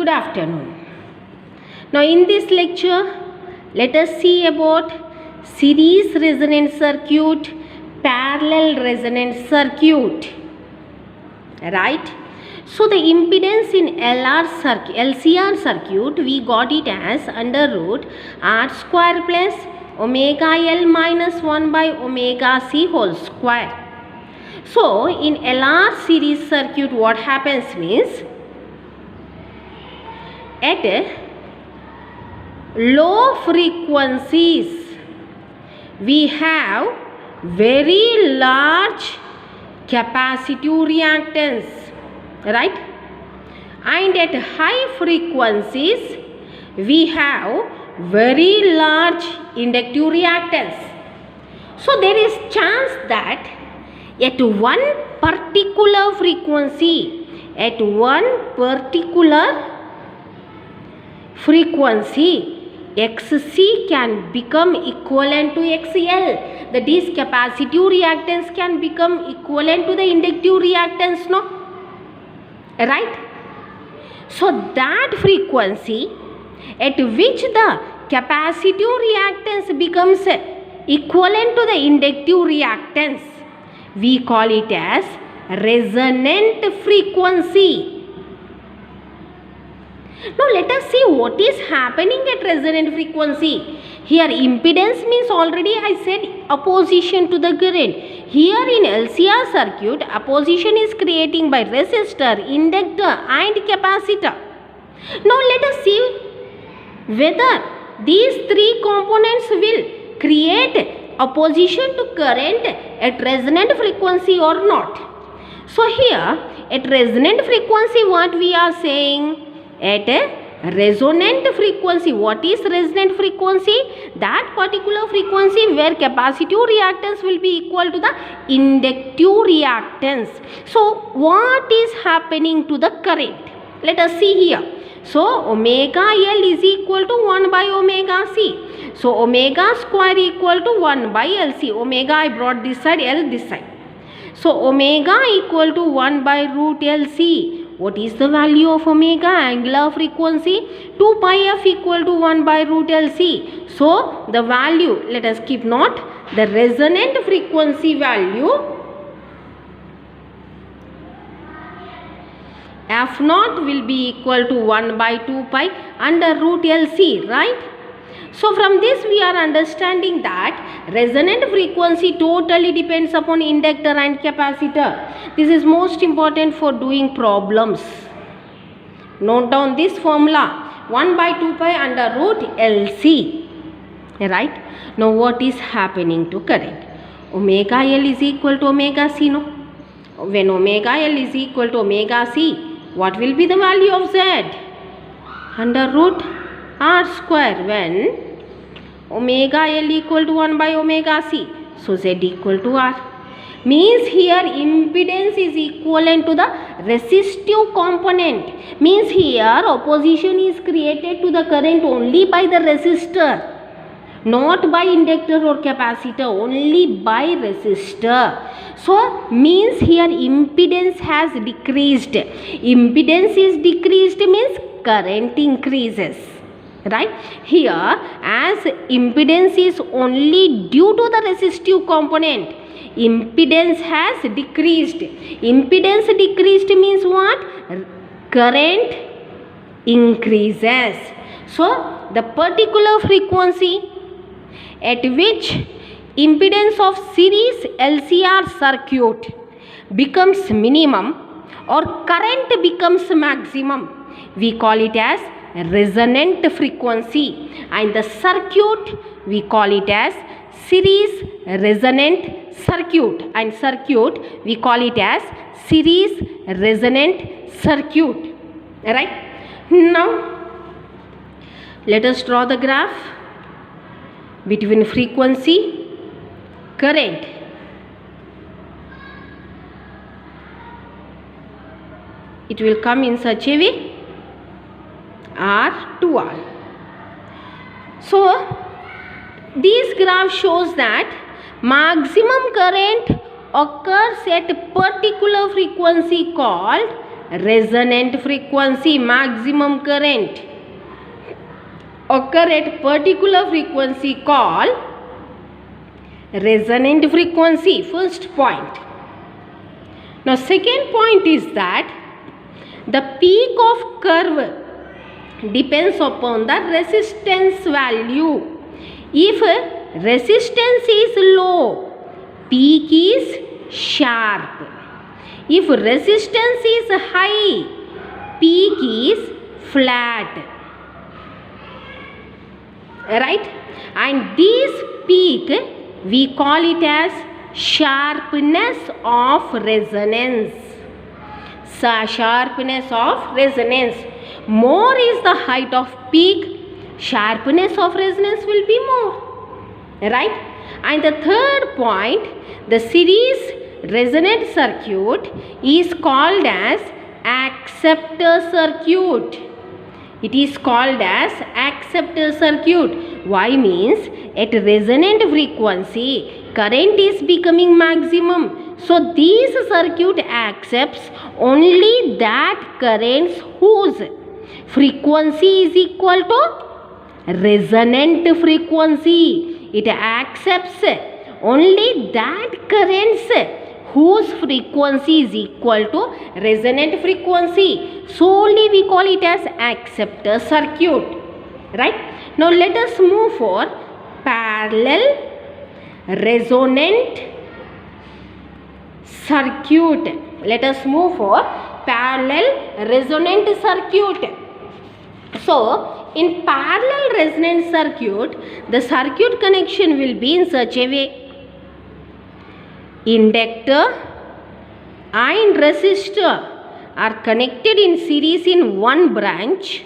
Good afternoon. Now in this lecture, let us see about series resonant circuit, parallel resonant circuit. Right? So the impedance in LCR circuit, we got it as under root R square plus omega L minus 1 by omega C whole square. So in LR series circuit, what happens means, at low frequencies we have very large capacitive reactance, right? And at high frequencies we have very large inductive reactance. So there is chance that at one particular frequency, XC can become equivalent to XL. That is, capacitive reactance can become equivalent to the inductive reactance, no? Right? So that frequency at which the capacitive reactance becomes equivalent to the inductive reactance, we call it as resonant frequency. Now let us see what is happening at resonant frequency. Here impedance means, already I said, opposition to the current. Here in LCR circuit, opposition is creating by resistor, inductor and capacitor. Now let us see whether these three components will create opposition to current at resonant frequency or not. So here at resonant frequency, what we are saying? At a resonant frequency. What is resonant frequency? That particular frequency where capacitive reactance will be equal to the inductive reactance. So what is happening to the current? Let us see here. So omega L is equal to 1 by omega C. So omega square equal to 1 by LC. Omega I brought this side, L this side. So omega equal to 1 by root LC. What is the value of omega? Angular frequency 2 pi f equal to 1 by root LC. So the value, let us keep note, the resonant frequency value f naught will be equal to 1 by 2 pi under root LC, right? So from this we are understanding that resonant frequency totally depends upon inductor and capacitor. This is most important for doing problems. Note down this formula, 1 by 2 pi under root LC. Right? Now what is happening to current? Omega L is equal to omega C, no? When omega L is equal to omega C, what will be the value of Z? Under root R square, when omega L equal to 1 by omega C. So Z equal to R. Means here impedance is equivalent to the resistive component. Means here opposition is created to the current only by the resistor, not by inductor or capacitor, only by resistor. So means here impedance has decreased. Impedance is decreased means current increases. Right? Here as impedance is only due to the resistive component, impedance has decreased. Impedance decreased means what? Current increases. So the particular frequency at which impedance of series LCR circuit becomes minimum or current becomes maximum, we call it as resonant frequency, and the circuit we call it as series resonant circuit, and circuit we call it as series resonant circuit. Right? Now let us draw the graph between frequency, current. It will come in such a way, R to R. So this graph shows that maximum current occurs at a particular frequency called resonant frequency, maximum current occur at particular frequency called resonant frequency. First point. Now second point is that the peak of curve depends upon the resistance value. If resistance is low, peak is sharp. If resistance is high, peak is flat. Right? And this peak we call it as sharpness of resonance. Sharpness of resonance. More is the height of peak, sharpness of resonance will be more. Right? And the third point, the series resonant circuit is called as acceptor circuit. It is called as acceptor circuit. Why? Means at resonant frequency, current is becoming maximum. So this circuit accepts only that currents whose frequency is equal to resonant frequency. It accepts only that currents whose frequency is equal to resonant frequency. Solely we call it as acceptor circuit. Right? Now let us move for parallel resonant circuit. Let us move for parallel resonant circuit. So in parallel resonant circuit, the circuit connection will be in such a way. Inductor and resistor are connected in series in one branch.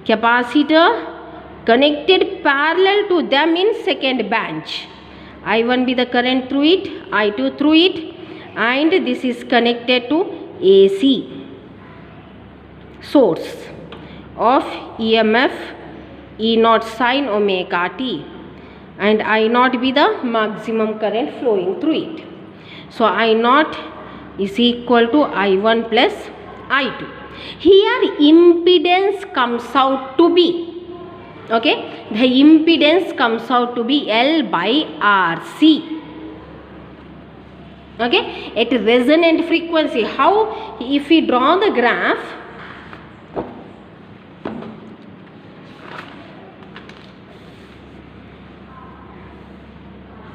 Capacitor connected parallel to them in second branch. I1 be the current through it, I2 through it, and this is connected to AC source of EMF E0 sin omega t, and I0 be the maximum current flowing through it. So I0 is equal to I1 plus I2. Here impedance comes out to be, okay, the impedance comes out to be L by RC. Okay, at resonant frequency. How? If we draw the graph,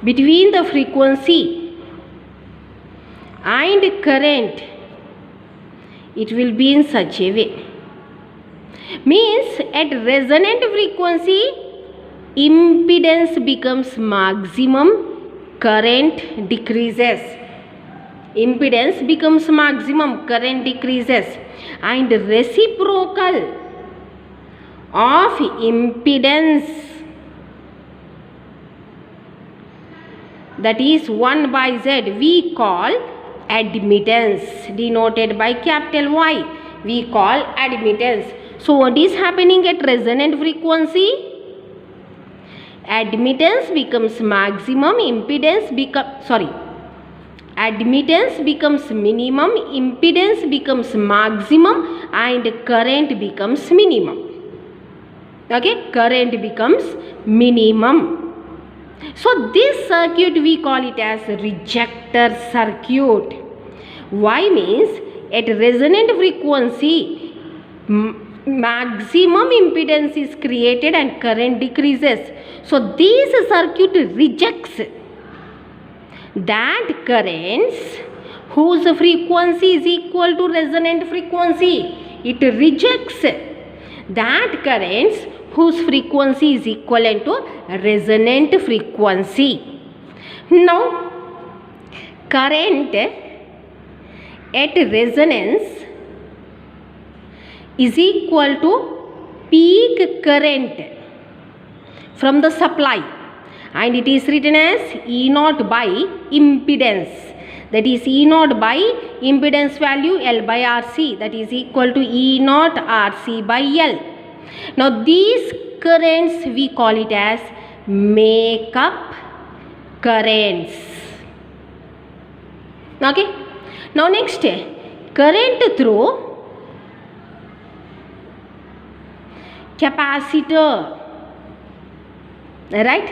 between the frequency and current, it will be in such a way. Means at resonant frequency, impedance becomes maximum, current decreases. Impedance becomes maximum, current decreases. And reciprocal of impedance, that is 1 by Z, we call admittance, denoted by capital Y. We call admittance. So what is happening at resonant frequency? Admittance becomes maximum, admittance becomes minimum, impedance becomes maximum, and current becomes minimum. Okay, current becomes minimum. So this circuit we call it as rejector circuit. Why? Means at resonant frequency, maximum impedance is created and current decreases. So this circuit rejects that currents whose frequency is equal to resonant frequency. It rejects that currents whose frequency is equivalent to resonant frequency. Now, current at resonance is equal to peak current from the supply, and it is written as E0 by impedance. That is E0 by impedance value L by RC, that is equal to E0 RC by L. Now these currents we call it as makeup currents. Okay. Now next, current through capacitor, right?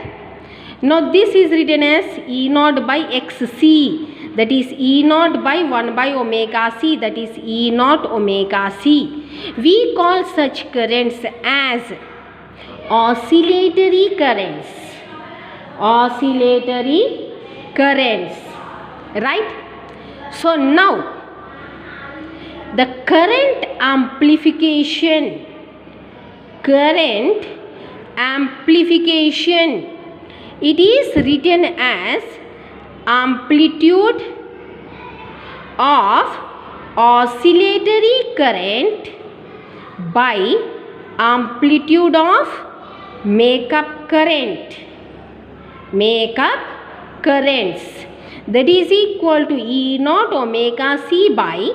Now this is written as E naught by XC, that is E naught by 1 by omega C, that is E naught omega C. We call such currents as oscillatory currents, oscillatory currents, right? So now the current amplification, it is written as amplitude of oscillatory current by amplitude of makeup current, that is equal to E naught omega C by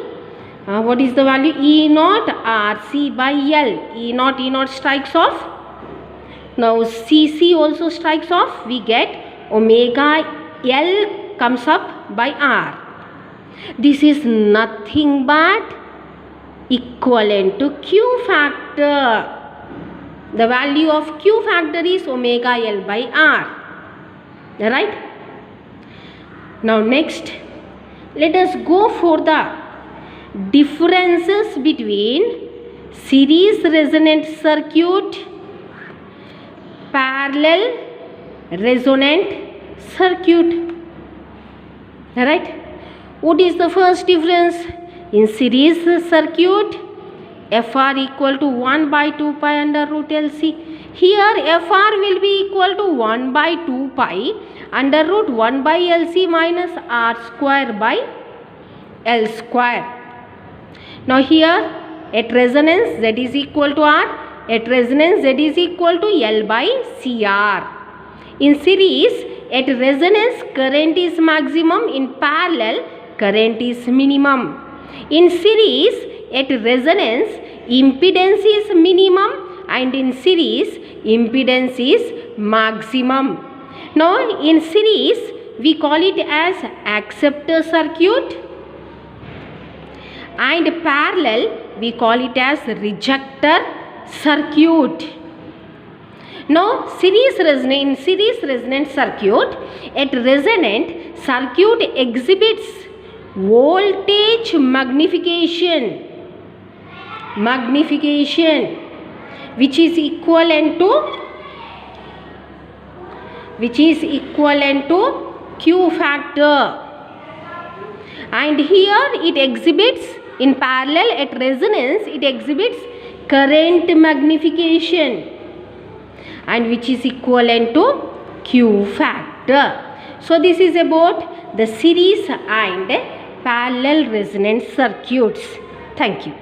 what is the value? E naught RC by L. E naught strikes off. Now CC also strikes off. We get omega L comes up by R. This is nothing but equivalent to Q factor. The value of Q factor is omega L by R. Right? Now next, let us go for the differences between series resonant circuit, parallel resonant circuit. Right? What is the first difference? In series circuit, FR equal to 1 by 2 pi under root LC. Here FR will be equal to 1 by 2 pi under root 1 by LC minus R square by L square. Now here at resonance Z is equal to R, at resonance Z is equal to L by CR. In series, at resonance current is maximum, in parallel current is minimum. In series, at resonance impedance is minimum and in series impedance is maximum. Now in series we call it as acceptor circuit and parallel we call it as rejector circuit. Now in series resonant circuit, at resonant circuit exhibits voltage magnification which is equivalent to Q factor, and here it exhibits in parallel at resonance it exhibits current magnification and which is equivalent to Q factor. So this is about the series and parallel resonant circuits. Thank you.